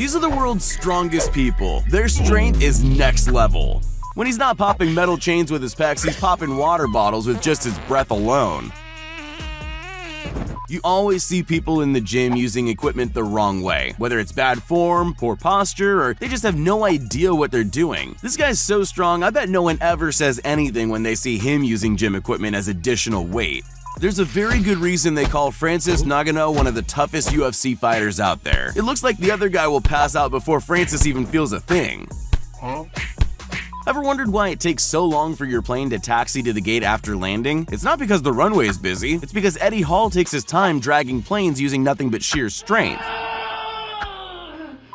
These are the world's strongest people. Their strength is next level. When he's not popping metal chains with his pecs, he's popping water bottles with just his breath alone. You always see people in the gym using equipment the wrong way, whether it's bad form, poor posture, or they just have no idea what they're doing. This guy's so strong, I bet no one ever says anything when they see him using gym equipment as additional weight. There's a very good reason they call Francis Ngannou one of the toughest UFC fighters out there. It looks like the other guy will pass out before Francis even feels a thing. Ever wondered why it takes so long for your plane to taxi to the gate after landing? It's not because the runway is busy, it's because Eddie Hall takes his time dragging planes using nothing but sheer strength.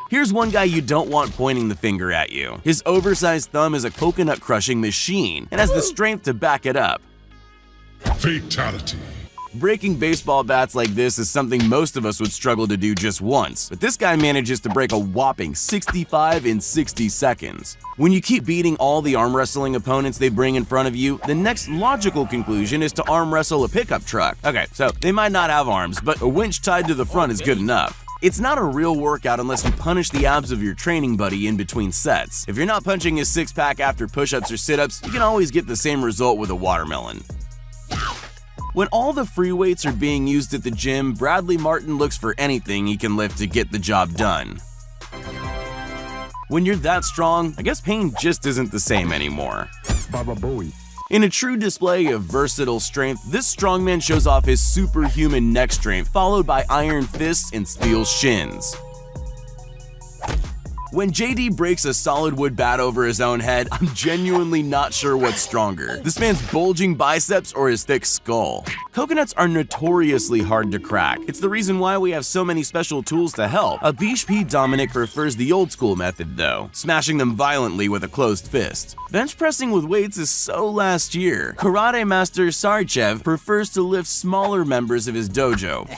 Here's one guy you don't want pointing the finger at you. His oversized thumb is a coconut crushing machine and has the strength to back it up. Fatality. Breaking baseball bats like this is something most of us would struggle to do just once, but this guy manages to break a whopping 65 in 60 seconds. When you keep beating all the arm wrestling opponents they bring in front of you, the next logical conclusion is to arm wrestle a pickup truck. Okay, so they might not have arms, but a winch tied to the front is good enough. It's not a real workout unless you punish the abs of your training buddy in between sets. If you're not punching his six-pack after push-ups or sit-ups, you can always get the same result with a watermelon. When all the free weights are being used at the gym, Bradley Martin looks for anything he can lift to get the job done. When you're that strong, I guess pain just isn't the same anymore. Baba Bowie. In a true display of versatile strength, this strongman shows off his superhuman neck strength, followed by iron fists and steel shins. When JD breaks a solid wood bat over his own head, I'm genuinely not sure what's stronger, this man's bulging biceps or his thick skull. Coconuts are notoriously hard to crack. It's the reason why we have so many special tools to help. Abish P. Dominic prefers the old school method though, smashing them violently with a closed fist. Bench pressing with weights is so last year. Karate master Sarchev prefers to lift smaller members of his dojo.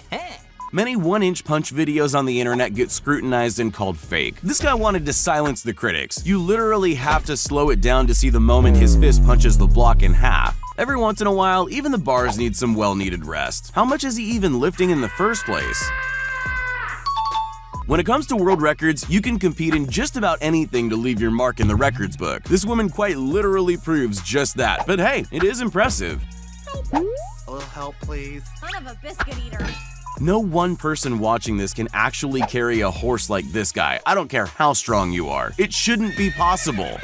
Many 1-inch punch videos on the internet get scrutinized and called fake. This guy wanted to silence the critics. You literally have to slow it down to see the moment his fist punches the block in half. Every once in a while, even the bars need some well-needed rest. How much is he even lifting in the first place? When it comes to world records, you can compete in just about anything to leave your mark in the records book. This woman quite literally proves just that, but hey, it is impressive. A little help, please. Son of a biscuit eater. No one person watching this can actually carry a horse like this guy. I don't care how strong you are. It shouldn't be possible.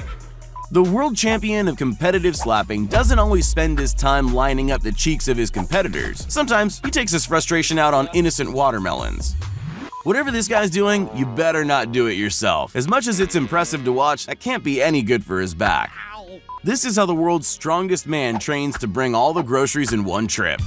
The world champion of competitive slapping doesn't always spend his time lining up the cheeks of his competitors. Sometimes he takes his frustration out on innocent watermelons. Whatever this guy's doing, you better not do it yourself. As much as it's impressive to watch, that can't be any good for his back. This is how the world's strongest man trains to bring all the groceries in one trip.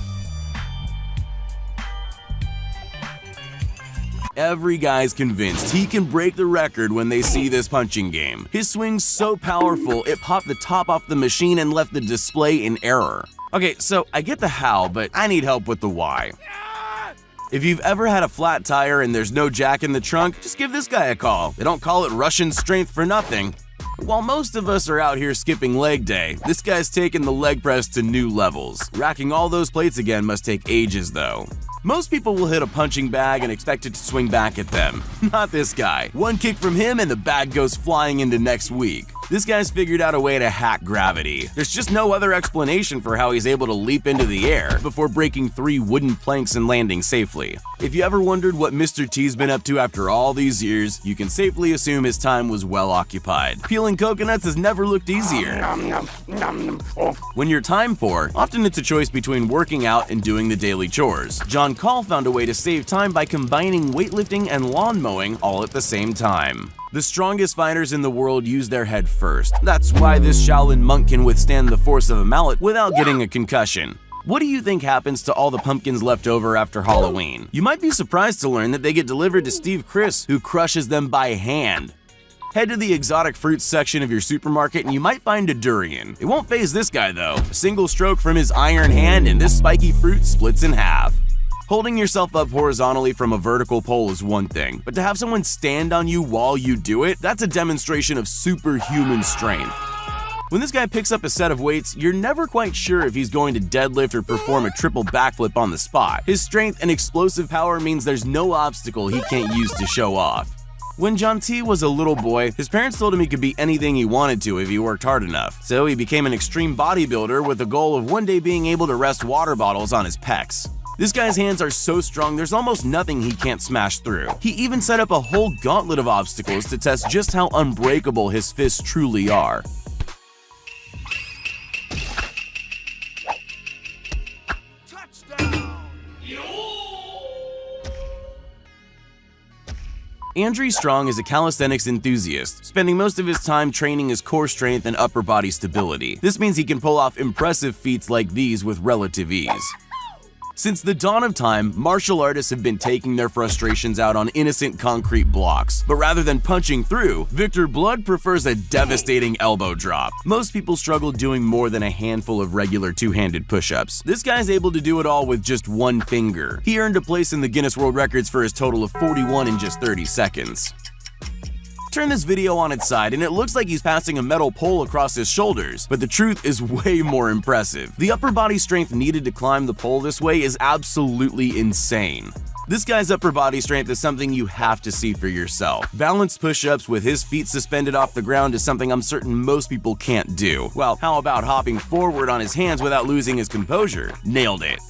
Every guy's convinced he can break the record when they see this punching game. His swing's so powerful, it popped the top off the machine and left the display in error. Okay, so I get the how, but I need help with the why. If you've ever had a flat tire and there's no jack in the trunk, just give this guy a call. They don't call it Russian strength for nothing. While most of us are out here skipping leg day, this guy's taking the leg press to new levels. Racking all those plates again must take ages though. Most people will hit a punching bag and expect it to swing back at them. Not this guy. One kick from him and the bag goes flying into next week. This guy's figured out a way to hack gravity. There's just no other explanation for how he's able to leap into the air before breaking 3 wooden planks and landing safely. If you ever wondered what Mr. T's been up to after all these years, you can safely assume his time was well occupied. Peeling coconuts has never looked easier. When you're time poor, often it's a choice between working out and doing the daily chores. John Call found a way to save time by combining weightlifting and lawn mowing all at the same time. The strongest fighters in the world use their head first. That's why this Shaolin monk can withstand the force of a mallet without getting a concussion. What do you think happens to all the pumpkins left over after Halloween? You might be surprised to learn that they get delivered to Steve Chris, who crushes them by hand. Head to the exotic fruits section of your supermarket and you might find a durian. It won't faze this guy though. A single stroke from his iron hand and this spiky fruit splits in half. Holding yourself up horizontally from a vertical pole is one thing, but to have someone stand on you while you do it, that's a demonstration of superhuman strength. When this guy picks up a set of weights, you're never quite sure if he's going to deadlift or perform a triple backflip on the spot. His strength and explosive power means there's no obstacle he can't use to show off. When John-T was a little boy, his parents told him he could be anything he wanted to if he worked hard enough. So he became an extreme bodybuilder with the goal of one day being able to rest water bottles on his pecs. This guy's hands are so strong there's almost nothing he can't smash through. He even set up a whole gauntlet of obstacles to test just how unbreakable his fists truly are. Andrew Strong is a calisthenics enthusiast, spending most of his time training his core strength and upper body stability. This means he can pull off impressive feats like these with relative ease. Since the dawn of time, martial artists have been taking their frustrations out on innocent concrete blocks. But rather than punching through, Victor Blood prefers a devastating elbow drop. Most people struggle doing more than a handful of regular two-handed push-ups. This guy's able to do it all with just one finger. He earned a place in the Guinness World Records for his total of 41 in just 30 seconds. Turn this video on its side and it looks like he's passing a metal pole across his shoulders, but the truth is way more impressive. The upper body strength needed to climb the pole this way is absolutely insane. This guy's upper body strength is something you have to see for yourself. Balanced push-ups with his feet suspended off the ground is something I'm certain most people can't do. Well, how about hopping forward on his hands without losing his composure? Nailed it.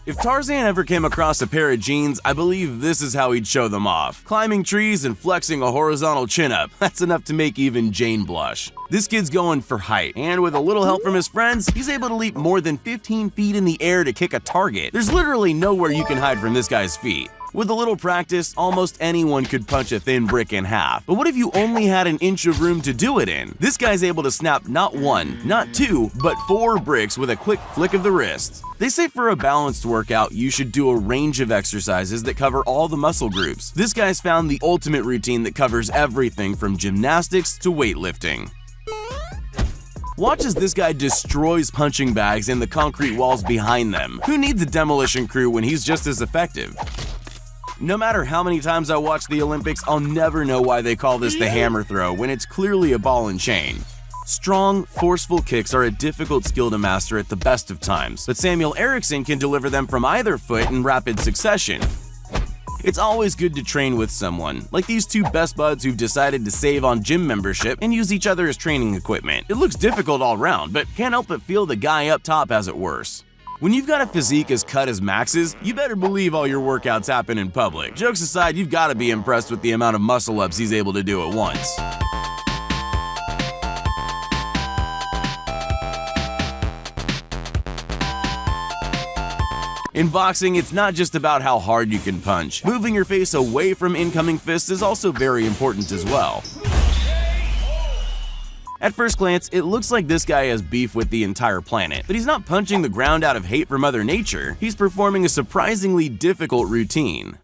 If Tarzan ever came across a pair of jeans, I believe this is how he'd show them off. Climbing trees and flexing a horizontal chin-up, that's enough to make even Jane blush. This kid's going for height, and with a little help from his friends, he's able to leap more than 15 feet in the air to kick a target. There's literally nowhere you can hide from this guy's feet. With a little practice, almost anyone could punch a thin brick in half. But what if you only had an inch of room to do it in? This guy's able to snap not one, not two, but 4 bricks with a quick flick of the wrist. They say for a balanced workout, you should do a range of exercises that cover all the muscle groups. This guy's found the ultimate routine that covers everything from gymnastics to weightlifting. Watch as this guy destroys punching bags and the concrete walls behind them. Who needs a demolition crew when he's just as effective? No matter how many times I watch the Olympics, I'll never know why they call this the hammer throw when it's clearly a ball and chain. Strong, forceful kicks are a difficult skill to master at the best of times, but Samuel Eriksson can deliver them from either foot in rapid succession. It's always good to train with someone, like these two best buds who've decided to save on gym membership and use each other as training equipment. It looks difficult all around, but can't help but feel the guy up top has it worse. When you've got a physique as cut as Max's, you better believe all your workouts happen in public. Jokes aside, you've got to be impressed with the amount of muscle-ups he's able to do at once. In boxing, it's not just about how hard you can punch. Moving your face away from incoming fists is also very important as well. At first glance, it looks like this guy has beef with the entire planet, but he's not punching the ground out of hate for Mother Nature. He's performing a surprisingly difficult routine.